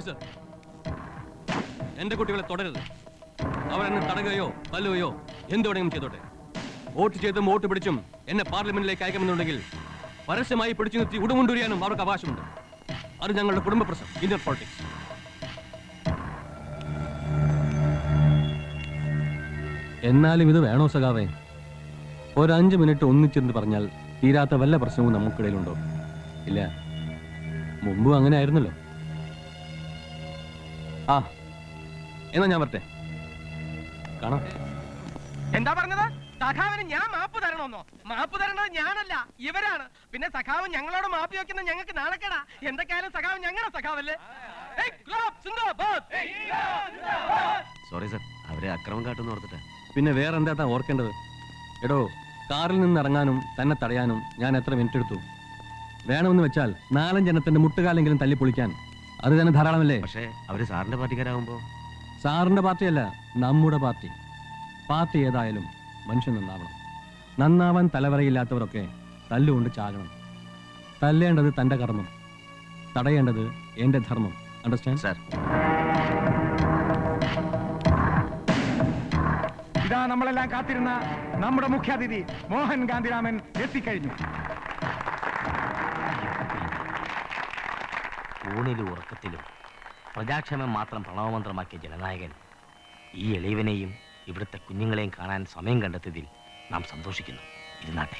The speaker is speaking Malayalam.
ഓഫീസർ, എന്റെ കുട്ടികളെ തുടരുത്. അവരെന്നെ തടയുകയോ തല്ലുകയോ എന്ത് വേണമെങ്കിലും ചെയ്തോട്ടെ. വോട്ട് ചെയ്തും വോട്ട് പിടിച്ചും എന്നെ പാർലമെന്റിലേക്ക് അയക്കുമെന്നുണ്ടെങ്കിൽ പരസ്യമായി പിടിച്ചു നിർത്തി ഉടുമുണ്ടുരിയാനും അവർക്ക് അവകാശമുണ്ട്. അത് ഞങ്ങളുടെ കുടുംബ പ്രശ്നം, ഇന്ത്യൻ പോളിറ്റിക്സ്. എന്നാലും ഇത് വേണോ സഖാവേ? ഒരു 5 മിനിറ്റ് ഒന്നിച്ചിരുന്ന് പറഞ്ഞാൽ തീരാത്ത വല്ല പ്രശ്നവും നമുക്കിടയിലുണ്ടോ? ഇല്ല, മുമ്പും അങ്ങനെ ആയിരുന്നല്ലോ. ആ, എന്നാ ഞാൻ വരട്ടെ, കാണാം. എന്താ പറഞ്ഞത്? സഖാവിന് ഞാൻ മാപ്പ് തരണമെന്നോ? മാപ്പ് തരേണ്ടത് ഞാനല്ല, ഇവരാണ്. പിന്നെ സഖാവ് ഞങ്ങളോട് മാപ്പ് വെക്കുന്ന ഞങ്ങൾക്ക് നാണക്കേടാ. എന്തൊക്കെയായാലും സഖാവ് ഞങ്ങളുടെ സഖാവല്ലേ. സോറി സർ, അവരെ അക്രമം കാട്ടുന്ന ഓർത്തിട്ട്. പിന്നെ വേറെ എന്താ ഓർക്കേണ്ടത്? എടോ, കാറിൽ നിന്ന് ഇറങ്ങാനും തന്നെ തടയാനും ഞാൻ എത്ര മിനിറ്റ് എടുത്തു? വേണമെന്ന് വെച്ചാൽ 4 ജനത്തിന്റെ മുട്ടുകാലെങ്കിലും തല്ലി പൊളിക്കാൻ അത് തന്നെ ധാരാളമല്ലേ? പക്ഷേ അവര് സാറിന്റെ പാർട്ടിക്കാരാകുമ്പോ. സാറിന്റെ പാർട്ടിയല്ല, നമ്മുടെ പാർട്ടി. പാർട്ടി ഏതായാലും മനുഷ്യൻ നന്നാവണം. നന്നാവാൻ തലവരയില്ലാത്തവരൊക്കെ തല്ലുകൊണ്ട് ചാകണം. തല്ലേണ്ടത് തന്റെ കർമ്മം, തടയേണ്ടത് എന്റെ ധർമ്മം. Understand sir? ഇതാ നമ്മളെല്ലാം കാത്തിരുന്ന നമ്മുടെ മുഖ്യാതിഥി മോഹൻ ഗാന്ധിരാമൻ എത്തിക്കഴിഞ്ഞു. ഊണിലും ഉറക്കത്തിലും പ്രജാക്ഷേമം മാത്രം പ്രണവമന്ത്രമാക്കിയ ജനനായകൻ ഈ എളിയവനെയും ഇവിടുത്തെ കുഞ്ഞുങ്ങളെയും കാണാൻ സമയം കണ്ടെത്തിയതിൽ നാം സന്തോഷിക്കുന്നു. ഇരുന്നാട്ടെ.